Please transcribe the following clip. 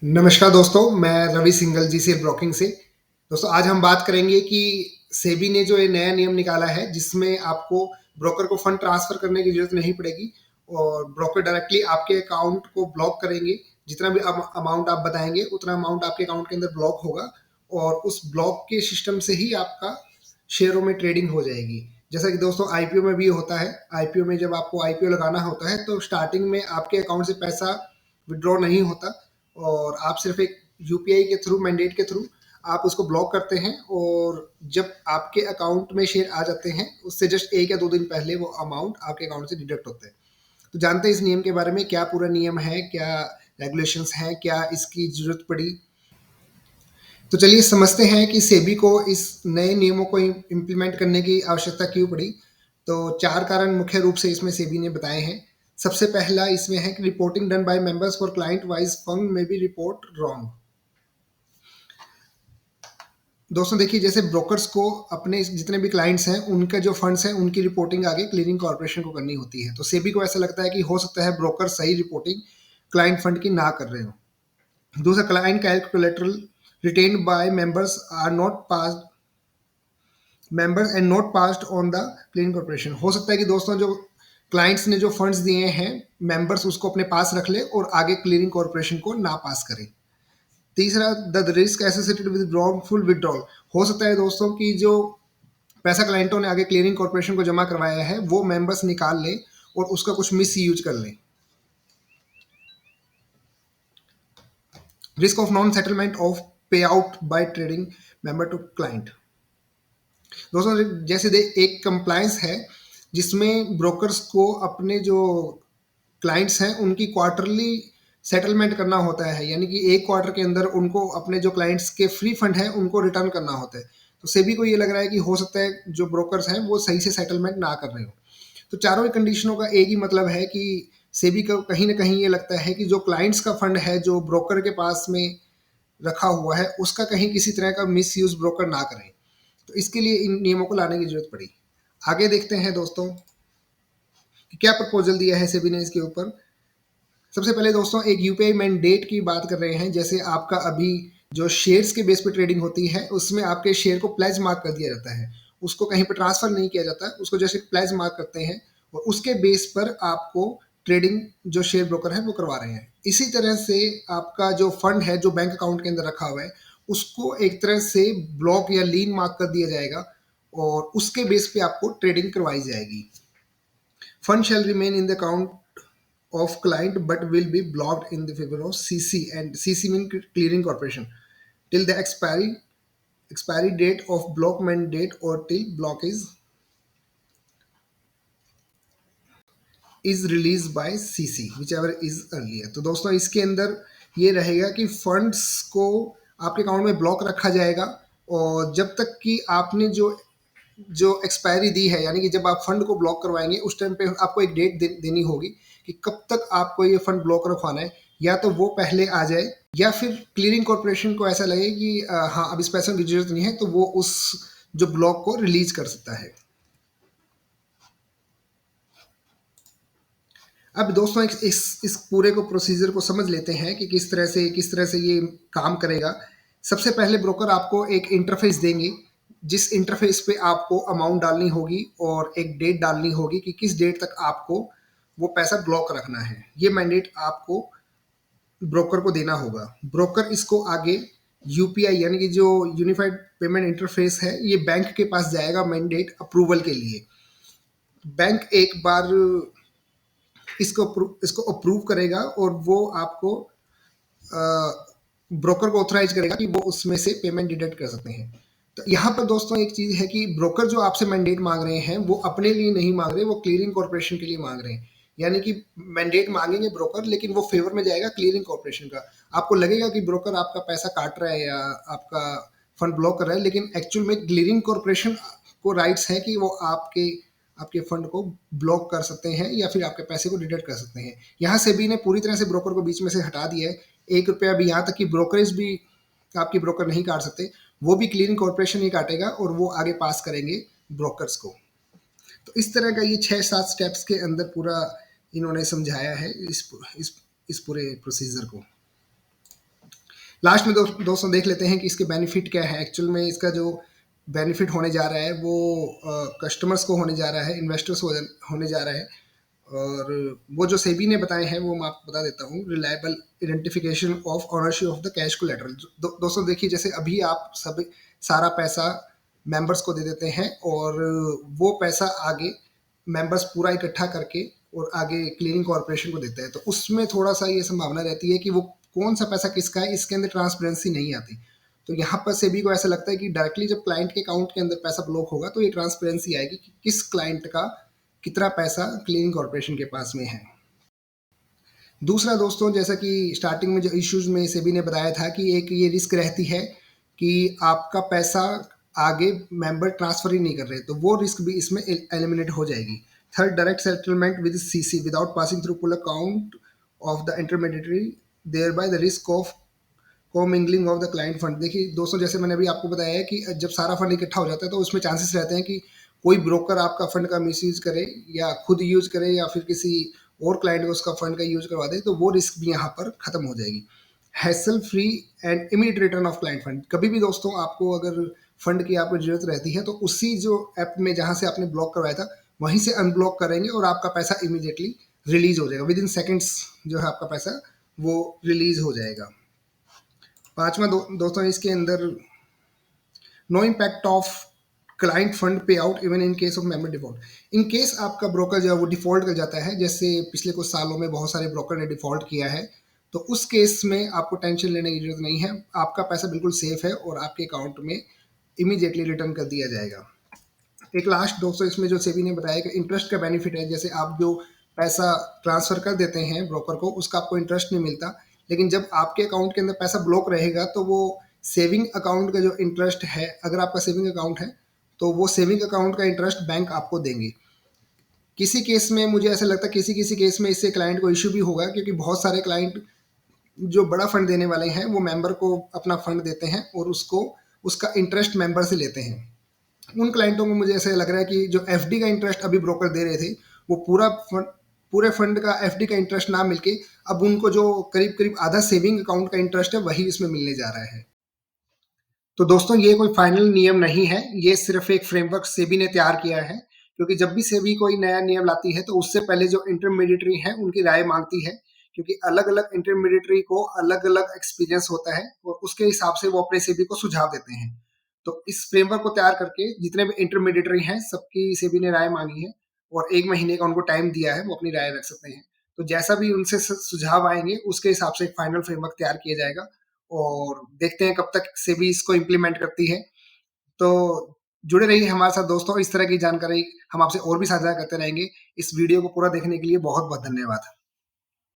नमस्कार दोस्तों, मैं रवि सिंघल जीसीएल ब्रोकिंग से। दोस्तों आज हम बात करेंगे कि सेबी ने जो ये नया नियम निकाला है जिसमें आपको ब्रोकर को फंड ट्रांसफर करने की जरूरत नहीं पड़ेगी और ब्रोकर डायरेक्टली आपके अकाउंट को ब्लॉक करेंगे। जितना भी अमाउंट आप बताएंगे उतना अमाउंट आपके अकाउंट के अंदर ब्लॉक होगा और उस ब्लॉक के सिस्टम से ही आपका शेयरों में ट्रेडिंग हो जाएगी। जैसा कि दोस्तों आईपीओ में भी होता है। आईपीओ में जब आपको आईपीओ लगाना होता है तो स्टार्टिंग में आपके अकाउंट से पैसा विड्रॉ नहीं होता और आप सिर्फ एक यूपीआई के थ्रू, मैंडेट के थ्रू आप उसको ब्लॉक करते हैं और जब आपके अकाउंट में शेयर आ जाते हैं उससे जस्ट 1 या 2 दिन पहले वो अमाउंट आपके अकाउंट से डिडक्ट होते हैं। तो जानते हैं इस नियम के बारे में, क्या पूरा नियम है, क्या रेगुलेशंस हैं, क्या इसकी जरूरत पड़ी। तो चलिए समझते हैं कि सेबी को इस नए नियमों को इम्प्लीमेंट करने की आवश्यकता क्यों पड़ी। तो 4 कारण मुख्य रूप से इसमें सेबी ने बताए हैं। सबसे पहला इसमें है कि reporting done by members for client wise fund में बी रिपोर्ट रॉन्ग। दोस्तों देखिए, जैसे ब्रोकर्स को अपने जितने भी क्लाइंट्स हैं उनका जो फंड्स हैं उनकी रिपोर्टिंग आगे क्लियरिंग कॉर्पोरेशन को करनी होती है। तो सेबी को ऐसा लगता है कि हो सकता है ब्रोकर सही रिपोर्टिंग क्लाइंट फंड की ना कर रहे हो। दूसरा, client collateral retained by members and not passed on the clean corporation. हो सकता है कि दोस्तों जो क्लाइंट्स ने जो फंड्स दिए हैं, मेंबर्स उसको अपने पास रख ले और आगे क्लियरिंग कॉर्पोरेशन को ना पास करें। तीसरा, the risk associated with wrongful withdrawal. हो सकता है दोस्तों कि जो पैसा क्लाइंटों ने आगे क्लियरिंग कॉर्पोरेशन को जमा करवाया है वो मेंबर्स निकाल ले और उसका कुछ मिस यूज कर ले। Risk of non settlement of pay out by trading member to client. दोस्तों जैसे एक कंप्लायंस है जिसमें ब्रोकर्स को अपने जो क्लाइंट्स हैं उनकी क्वार्टरली सेटलमेंट करना होता है, यानी कि एक क्वार्टर के अंदर उनको अपने जो क्लाइंट्स के फ्री फंड है उनको रिटर्न करना होता है। तो सेबी को ये लग रहा है कि हो सकता है जो ब्रोकर्स हैं वो सही से सेटलमेंट ना कर रहे हो। तो चारों ही कंडीशनों का एक ही मतलब है कि सेबी को कहीं ना कहीं ये लगता है कि जो क्लाइंट्स का फंड है जो ब्रोकर के पास में रखा हुआ है उसका कहीं किसी तरह का मिस यूज ब्रोकर ना करें। तो इसके लिए इन नियमों को लाने की जरूरत पड़ी। आगे देखते हैं दोस्तों कि क्या प्रपोजल दिया है सेबी ने इसके ऊपर। सबसे पहले दोस्तों एक यूपीआई मैंडेट की बात कर रहे हैं। जैसे आपका अभी जो शेयर्स के बेस पे ट्रेडिंग होती है उसमें आपके शेयर को प्लेज मार्क कर दिया जाता है, उसको कहीं पर ट्रांसफर नहीं किया जाता, उसको जैसे प्लेज मार्क करते हैं और उसके बेस पर आपको ट्रेडिंग जो शेयर ब्रोकर है वो करवा रहे हैं। इसी तरह से आपका जो फंड है जो बैंक अकाउंट के अंदर रखा हुआ है उसको एक तरह से ब्लॉक या लीन मार्क कर दिया जाएगा और उसके बेस पे आपको ट्रेडिंग करवाई जाएगी। Fund shall remain in the account of client but will be blocked in the favor of CC, and CC mean clearing corporation, till the expiry date of block mandate or till block is released by CC whichever is earlier। तो दोस्तों इसके अंदर ये रहेगा कि funds को आपके account में ब्लॉक रखा जाएगा और जब तक कि आपने जो एक्सपायरी दी है, यानी कि जब आप फंड को ब्लॉक करवाएंगे उस टाइम पे आपको एक डेट देनी होगी कि कब तक आपको ये फंड ब्लॉक रखवाना है। या तो वो पहले आ जाए या फिर क्लियरिंग कॉर्पोरेशन को ऐसा लगे कि हाँ अब इस पैसों की जरूरत नहीं है तो वो उस जो ब्लॉक को रिलीज कर सकता है। अब दोस्तों इस पूरे को प्रोसीजर को समझ लेते हैं कि किस तरह से ये काम करेगा। सबसे पहले ब्रोकर आपको एक इंटरफेस देंगे जिस इंटरफेस पे आपको अमाउंट डालनी होगी और एक डेट डालनी होगी कि किस डेट तक आपको वो पैसा ब्लॉक रखना है। ये मैंडेट आपको ब्रोकर को देना होगा। ब्रोकर इसको आगे यूपीआई यानी कि जो यूनिफाइड पेमेंट इंटरफेस है ये बैंक के पास जाएगा मैंडेट अप्रूवल के लिए। बैंक एक बार इसको अप्रूव करेगा और वो आपको ब्रोकर को ऑथराइज करेगा कि वो उसमें से पेमेंट डिडक्ट कर सकते हैं। तो यहाँ पर दोस्तों एक चीज है कि ब्रोकर जो आपसे मैंडेट मांग रहे हैं वो अपने लिए नहीं मांग रहे, वो क्लियरिंग कॉर्पोरेशन के लिए मांग रहे हैं। यानी कि मैंडेट मांगेंगे ब्रोकर लेकिन वो फेवर में जाएगा क्लियरिंग कॉर्पोरेशन का। आपको लगेगा कि ब्रोकर आपका पैसा काट रहा है या आपका फंड ब्लॉक कर रहा है, लेकिन एक्चुअल में क्लियरिंग कॉर्पोरेशन को राइट्स है कि वो आपके आपके फंड को ब्लॉक कर सकते हैं या फिर आपके पैसे को डिडक्ट कर सकते हैं। यहाँ सेबी ने पूरी तरह से ब्रोकर को बीच में से हटा दिया है। 1 रुपया भी, यहाँ तक कि ब्रोकरेज भी आपकी ब्रोकर नहीं काट सकते, वो भी क्लियरिंग कॉर्पोरेशन ही काटेगा और वो आगे पास करेंगे ब्रोकर्स को। तो इस तरह का ये 6-7 स्टेप्स के अंदर पूरा इन्होंने समझाया है इस पूरे प्रोसीजर को। लास्ट में दोस्तों देख लेते हैं कि इसके बेनिफिट क्या है। एक्चुअल में इसका जो बेनिफिट होने जा रहा है वो कस्टमर्स को होने जा रहा है, इन्वेस्टर्स होने जा रहा है। और वो जो सेबी ने बताए हैं वो मैं आपको बता देता हूँ। Reliable identification of ownership of the cash collateral. दोस्तों देखिए, जैसे अभी आप सब सारा पैसा मेंबर्स को दे देते हैं और वो पैसा आगे मेंबर्स पूरा इकट्ठा करके और आगे क्लीनिंग कॉर्पोरेशन को देते हैं, तो उसमें थोड़ा सा ये संभावना रहती है कि वो कौन सा पैसा किसका है, इसके अंदर ट्रांसपेरेंसी नहीं आती। तो यहाँ पर सेबी को ऐसा लगता है कि डायरेक्टली जब क्लाइंट के अकाउंट के अंदर पैसा ब्लॉक होगा तो ये ट्रांसपेरेंसी आएगी कि किस क्लाइंट का कितना पैसा क्लीनिंग कॉर्पोरेशन के पास में है। दूसरा दोस्तों, जैसा कि स्टार्टिंग में जो इश्यूज में सेबी ने बताया था कि एक ये रिस्क रहती है कि आपका पैसा आगे मेंबर ट्रांसफर ही नहीं कर रहे, तो वो रिस्क भी इसमें एलिमिनेट हो जाएगी। Third, direct settlement with CC without passing through pool account of the intermediary, thereby the risk of commingling of the client fund. देखिए दोस्तों, जैसे मैंने अभी आपको बताया है कि जब सारा फंड इकट्ठा हो जाता है तो उसमें चांसेस रहते हैं कि कोई ब्रोकर आपका फंड का मिसयूज करे या खुद यूज करे या फिर किसी और क्लाइंट को उसका फंड का यूज करवा दे, तो वो रिस्क भी यहाँ पर खत्म हो जाएगी। Hassle free and immediate return of client fund. कभी भी दोस्तों आपको अगर फंड की आपको जरूरत रहती है तो उसी जो ऐप में जहाँ से आपने ब्लॉक करवाया था वहीं से अनब्लॉक करेंगे और आपका पैसा इमीडिएटली रिलीज हो जाएगा। विद इन सेकेंड्स जो है आपका पैसा वो रिलीज हो जाएगा। पांचवा दोस्तों, इसके अंदर no impact of client fund pay out even in case of member default. In case आपका ब्रोकर जो है वो डिफॉल्ट कर जाता है, जैसे पिछले कुछ सालों में बहुत सारे ब्रोकर ने डिफॉल्ट किया है, तो उस केस में आपको टेंशन लेने की जरूरत नहीं है। आपका पैसा बिल्कुल सेफ है और आपके अकाउंट में इमीडिएटली रिटर्न कर दिया जाएगा। एक लास्ट दोस्तों, इसमें जो सेबी ने बताया कि इंटरेस्ट का बेनिफिट है। जैसे आप जो पैसा ट्रांसफर कर देते हैं ब्रोकर को, उसका आपको इंटरेस्ट नहीं मिलता, लेकिन जब आपके अकाउंट के अंदर पैसा ब्लॉक रहेगा तो वो सेविंग अकाउंट का जो इंटरेस्ट है, अगर आपका सेविंग अकाउंट है तो वो सेविंग अकाउंट का इंटरेस्ट बैंक आपको देंगे। किसी केस में मुझे ऐसा लगता है किसी किसी केस में इससे क्लाइंट को इश्यू भी होगा, क्योंकि बहुत सारे क्लाइंट जो बड़ा फंड देने वाले हैं वो मेंबर को अपना फंड देते हैं और उसको उसका इंटरेस्ट मेंबर से लेते हैं। उन क्लाइंटों को मुझे ऐसा लग रहा है कि जो एफडी का इंटरेस्ट अभी ब्रोकर दे रहे थे वो पूरे फंड का एफडी का इंटरेस्ट ना मिलके अब उनको जो करीब करीब आधा सेविंग अकाउंट का इंटरेस्ट है वही इसमें मिलने जा रहा है। तो दोस्तों, ये कोई फाइनल नियम नहीं है, ये सिर्फ एक फ्रेमवर्क सेबी ने तैयार किया है। क्योंकि जब भी सेबी कोई नया नियम लाती है तो उससे पहले जो इंटरमीडिएटरी है उनकी राय मांगती है, क्योंकि अलग अलग इंटरमीडिएटरी को अलग अलग एक्सपीरियंस होता है और उसके हिसाब से वो अपने सेबी को सुझाव देते हैं। तो इस फ्रेमवर्क को तैयार करके जितने भी इंटरमीडिएटरी हैं सबकी सेबी ने राय मांगी है और 1 महीने का उनको टाइम दिया है, वो अपनी राय रख सकते हैं। तो जैसा भी उनसे सुझाव आएंगे उसके हिसाब से एक फाइनल फ्रेमवर्क तैयार किया जाएगा और देखते हैं कब तक सेबी इसको इम्प्लीमेंट करती है। तो जुड़े रहिए हमारे साथ दोस्तों, इस तरह की जानकारी हम आपसे और भी साझा करते रहेंगे। इस वीडियो को पूरा देखने के लिए बहुत बहुत धन्यवाद।